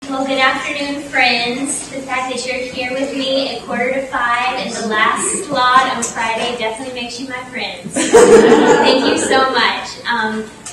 Well, good afternoon, friends. The fact that you're here with me at 4:45 in the last slot on Friday definitely makes you my friends. Thank you so much.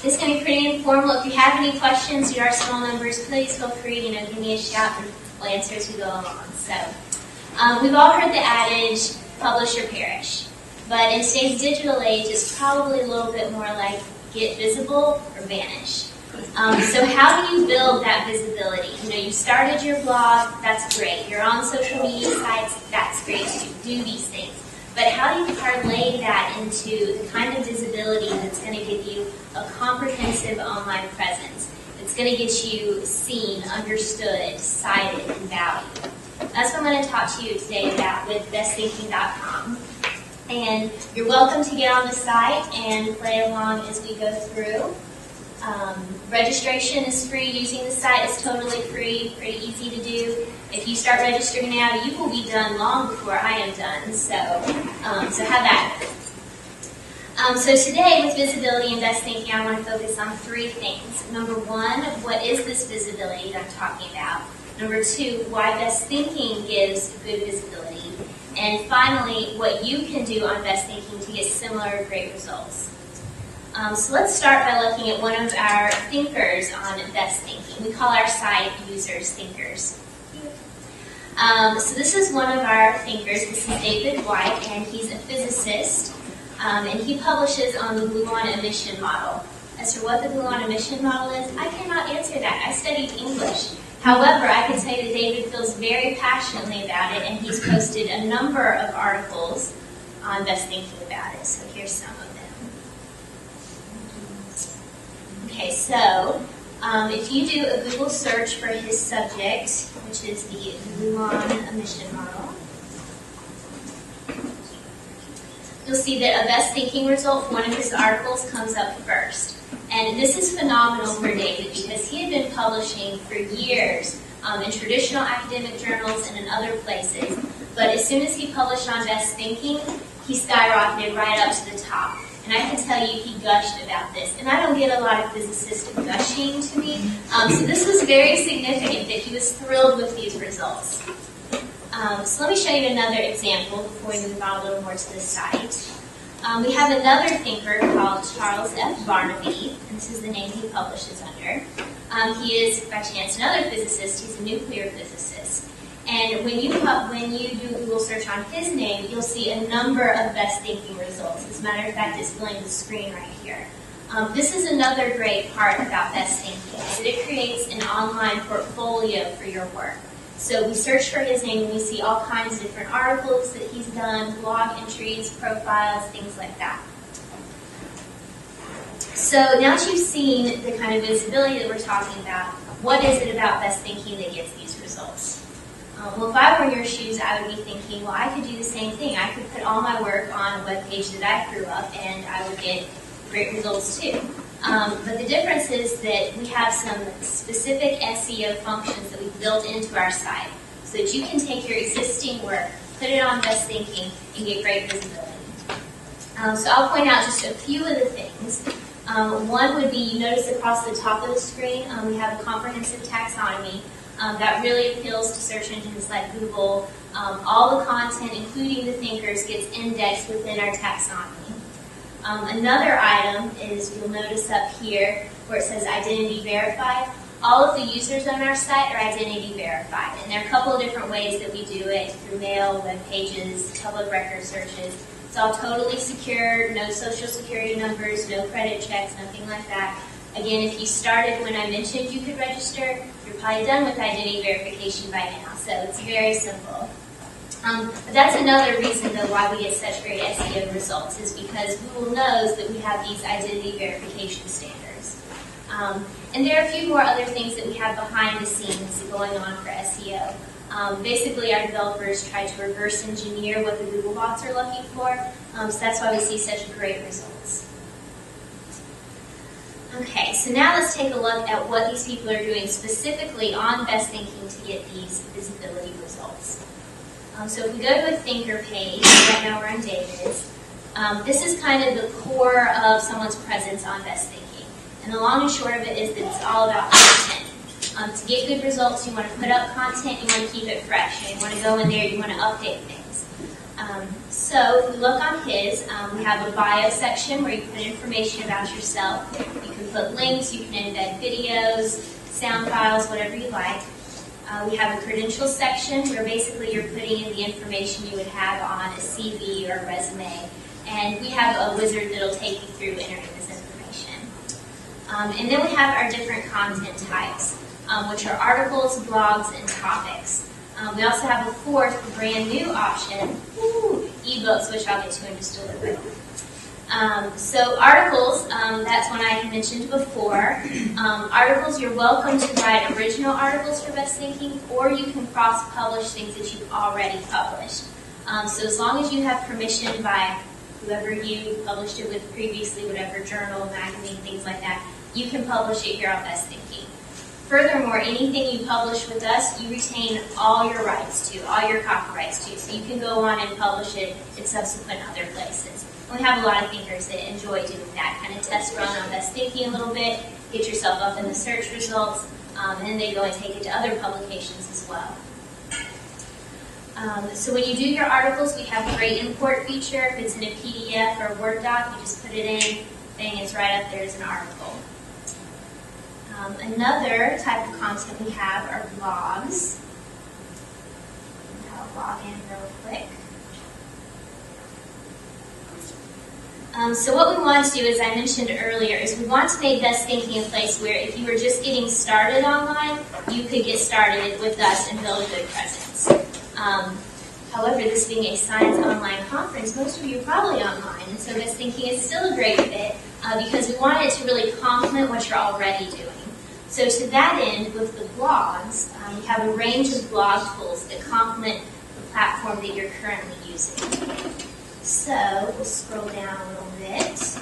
This is going to be pretty informal. If you have any questions, you are small numbers, please feel free to give me a shout and we'll answer as we go along. So, we've all heard the adage, publish or perish. But in today's digital age, it's probably a little bit more like get visible or vanish. So how do you build that visibility? You started your blog, that's great. You're on social media sites, that's great. You do these things. But how do you parlay that into the kind of visibility that's going to give you a comprehensive online presence? It's going to get you seen, understood, cited, and valued. That's what I'm going to talk to you today about with bestthinking.com. And you're welcome to get on the site and play along as we go through. Registration is free. Using the site is totally free, pretty easy to do. If you start registering now, you will be done long before I am done. So have at it. So today, with visibility and best thinking, I want to focus on three things. Number one, what is this visibility that I'm talking about? Number two, why best thinking gives good visibility. And finally, what you can do on best thinking to get similar great results. So let's start by looking at one of our thinkers on best thinking. We call our site users thinkers. So this is one of our thinkers. This is David White, and he's a physicist, and he publishes on the gluon emission model. As for what the gluon emission model is, I cannot answer that. I studied English. However, I can tell you that David feels very passionately about it, and he's posted a number of articles on best thinking about it. So here's some of them. Okay, so if you do a Google search for his subject, which is the gluon emission model, you'll see that a best thinking result for one of his articles comes up first. And this is phenomenal for David because he had been publishing for years in traditional academic journals and in other places. But as soon as he published on best thinking, he skyrocketed right up to the top. And I can tell you he gushed about this. And I don't get a lot of physicists gushing to me. So this was very significant that he was thrilled with these results. So let me show you another example before we move on a little more to the site. We have another thinker called Charles F. Barnaby, and this is the name he publishes under. He is, by chance, another physicist. He's a nuclear physicist. And when you do a Google search on his name, you'll see a number of best thinking results. As a matter of fact, it's filling the screen right here. This is another great part about best thinking, is that it creates an online portfolio for your work. So we search for his name and we see all kinds of different articles that he's done, blog entries, profiles, things like that. So now that you've seen the kind of visibility that we're talking about, what is it about best thinking that gets these results? Well, if I were in your shoes, I would be thinking, well, I could do the same thing. I could put all my work on a web page that I grew up, and I would get great results too. But the difference is that we have some specific SEO functions that we've built into our site so that you can take your existing work, put it on best thinking, and get great visibility. So I'll point out just a few of the things. One would be, you notice across the top of the screen, we have a comprehensive taxonomy. That really appeals to search engines like Google. All the content, including the thinkers, gets indexed within our taxonomy. Another item is, you'll notice up here where it says identity verified. All of the users on our site are identity verified. And there are a couple of different ways that we do it, through mail, web pages, public record searches. It's all totally secure, no social security numbers, no credit checks, nothing like that. Again, if you started when I mentioned you could register, you're probably done with identity verification by now, so it's very simple. But that's another reason, though, why we get such great SEO results, is because Google knows that we have these identity verification standards. And there are a few more other things that we have behind the scenes going on for SEO. Basically, our developers try to reverse engineer what the Google bots are looking for, so that's why we see such great results. Okay, so now let's take a look at what these people are doing specifically on best thinking to get these visibility results. So if we go to a thinker page, right now we're on David's, this is kind of the core of someone's presence on best thinking. And the long and short of it is that it's all about content. To get good results, you want to put up content, you want to keep it fresh. You want to go in there, you want to update things. So if we look on his, we have a bio section where you put information about yourself. You can put links, you can embed videos, sound files, whatever you like. We have a credentials section where basically you're putting in the information you would have on a CV or a resume. And we have a wizard that'll take you through entering this information. And then we have our different content types, which are articles, blogs, and topics. We also have a fourth brand new option, ebooks, which I'll get to in just a little bit. So articles, that's one I mentioned before. Articles, you're welcome to write original articles for Best Thinking, or you can cross-publish things that you've already published. So as long as you have permission by whoever you published it with previously, whatever journal, magazine, things like that, you can publish it here on Best Thinking. Furthermore, anything you publish with us, you retain all your rights to, all your copyrights to, so you can go on and publish it in subsequent other places. And we have a lot of thinkers that enjoy doing that, kind of test run on Best Thinking a little bit, get yourself up in the search results, and then they go and take it to other publications as well. So when you do your articles, we have a great import feature. If it's in a PDF or a Word doc, you just put it in, bang, it's right up there as an article. Another type of content we have are blogs. I'll log in real quick. So what we want to do, as I mentioned earlier, is we want to make Best Thinking a place where if you were just getting started online, you could get started with us and build a good presence. However, this being a science online conference, most of you are probably online, and so Best Thinking is still a great fit because we want it to really complement what you're already doing. So to that end, with the blogs, we have a range of blog tools that complement the platform that you're currently using. So we'll scroll down a little bit,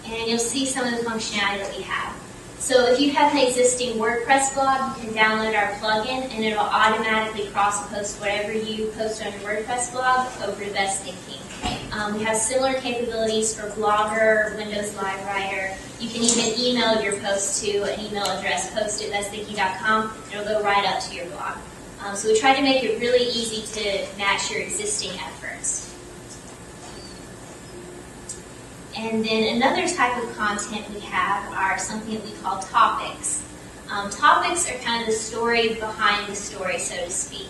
and you'll see some of the functionality that we have. So if you have an existing WordPress blog, you can download our plugin, and it'll automatically cross-post whatever you post on your WordPress blog over to Best Thinking. We have similar capabilities for Blogger, Windows Live Writer. You can even email your post to an email address, post@bestthinking.com. It'll go right up to your blog. So we try to make it really easy to match your existing efforts. And then another type of content we have are something that we call topics. Topics are kind of the story behind the story, so to speak.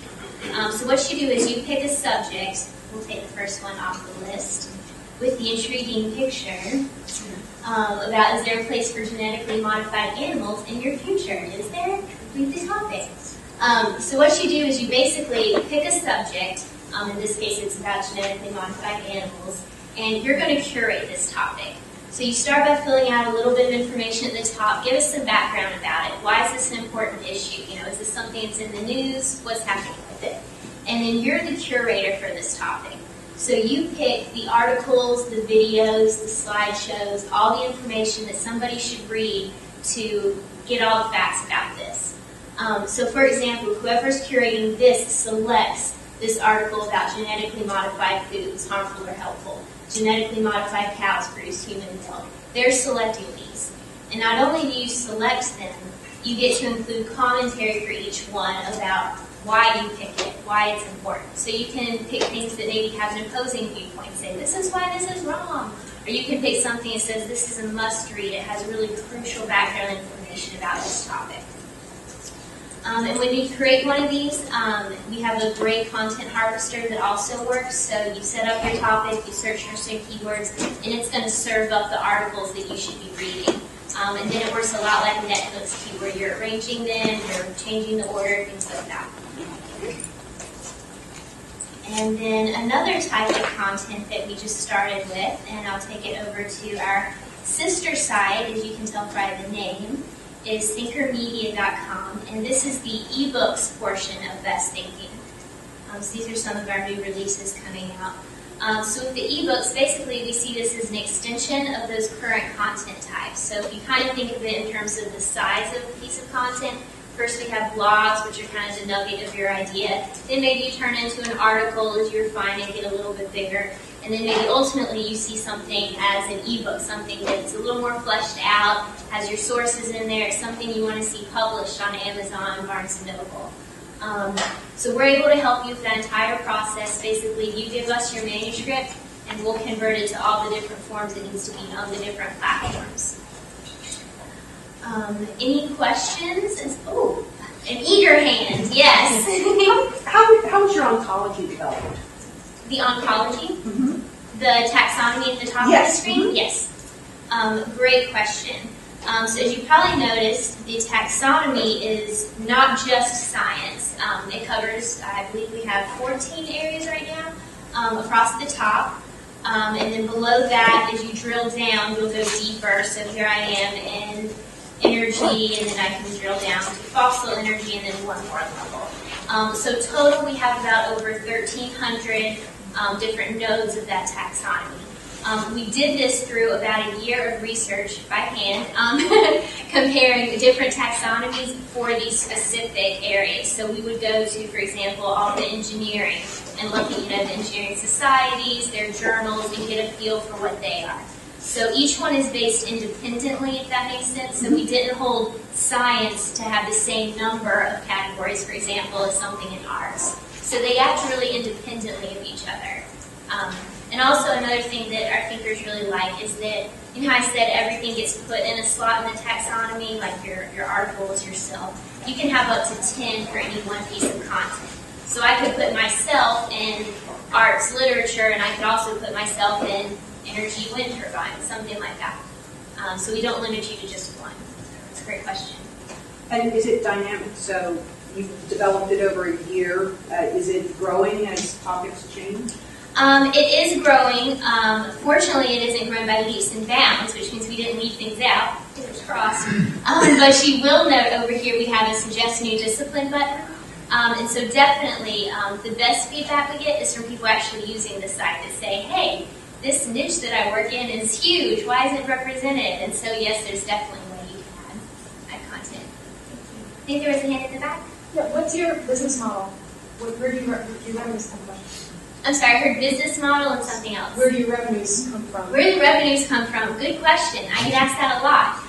So what you do is you pick a subject. We'll take the first one off the list with the intriguing picture about, is there a place for genetically modified animals in your future? Is there? Read the topic. So what you do is you basically pick a subject. In this case, it's about genetically modified animals, and you're going to curate this topic. So you start by filling out a little bit of information at the top. Give us some background about it. Why is this an important issue? Is this something that's in the news? What's happening with it? And then you're the curator for this topic. So you pick the articles, the videos, the slideshows, all the information that somebody should read to get all the facts about this. So for example, whoever's curating this selects this article about genetically modified foods, harmful or helpful. Genetically modified cows produce human milk. They're selecting these. And not only do you select them, you get to include commentary for each one about why you pick it, why it's important. So you can pick things that maybe have an opposing viewpoint, say this is why this is wrong. Or you can pick something that says this is a must read, it has really crucial background information about this topic. And when you create one of these, we have a great content harvester that also works. So you set up your topic, you search for some keywords, and it's going to serve up the articles that you should be reading. And then it works a lot like Netflix key, where you're arranging them, you're changing the order, things like that. And then another type of content that we just started with, and I'll take it over to our sister site, as you can tell by the name, is thinkermedia.com, and this is the ebooks portion of Best Thinking. So these are some of our new releases coming out. So with the ebooks, basically we see this as an extension of those current content types. So if you kind of think of it in terms of the size of a piece of content, first we have blogs, which are kind of the nugget of your idea. Then maybe you turn into an article as you refine and get a little bit bigger. and then maybe ultimately you see something as an ebook, something that's a little more fleshed out, has your sources in there, something you want to see published on Amazon, Barnes & Noble. So we're able to help you with that entire process. Basically, you give us your manuscript, and we'll convert it to all the different forms it needs to be on the different platforms. Any questions? Oh, an eager hand, yes. How was your oncology developed? The oncology? Mm-hmm. The taxonomy at the top of the screen? Mm-hmm. Yes. Great question. So as you probably noticed, the taxonomy is not just science. It covers, I believe we have 14 areas right now across the top. And then below that, as you drill down, you'll go deeper. So here I am in energy, and then I can drill down to fossil energy, and then one more level. So total, we have about over 1,300 different nodes of that taxonomy. We did this through about a year of research by hand, comparing different taxonomies for these specific areas. So we would go to, for example, all the engineering and look at, the engineering societies, their journals, and get a feel for what they are. So each one is based independently, if that makes sense. So we didn't hold science to have the same number of categories, for example, as something in arts. So they act really independently of each other. And also another thing that our thinkers really like is that, I said everything gets put in a slot in the taxonomy, like your articles, yourself. You can have up to 10 for any one piece of content. So I could put myself in arts literature, and I could also put myself in energy wind turbines, something like that. So we don't limit you to just one. It's a great question. And is it dynamic? So you've developed it over a year. Is it growing as topics change? It is growing. Fortunately, it isn't growing by leaps and bounds, which means we didn't leave things out. Fingers crossed. But you will note over here we have a Suggest New Discipline button. And so definitely the best feedback we get is from people actually using the site that say, hey, this niche that I work in is huge. Why isn't it represented? And so, yes, there's definitely a way you can add content. I think there was a hand in the back. Yeah, what's your business model? Where do your revenues come from? I'm sorry, I heard business model and something else. Where do your revenues come from? Where do the revenues come from? Good question. I get asked that a lot.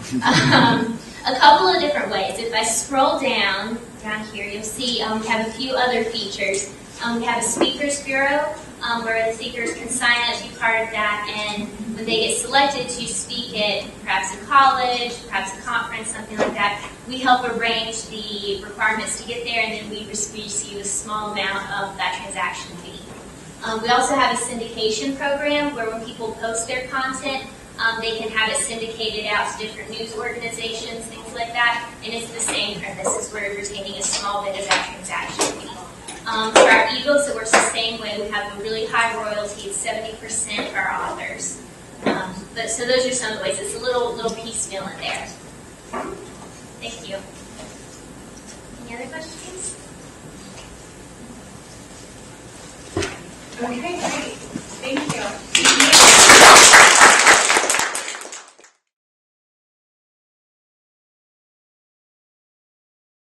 A couple of different ways. If I scroll down here, you'll see we have a few other features. We have a speakers bureau where the speakers can sign up to be part of that, and when they get selected to speak at perhaps a college, perhaps a conference, something like that, we help arrange the requirements to get there, and then we receive a small amount of that transaction fee. We also have a syndication program where when people post their content, they can have it syndicated out to different news organizations, things like that, and it's the same premise as we're retaining a small bit of that transaction fee. For our ebooks, it works the same way. We have a really high royalty, it's 70% for our authors. So those are some of the ways. It's a little piecemeal in there. Thank you. Any other questions? Okay.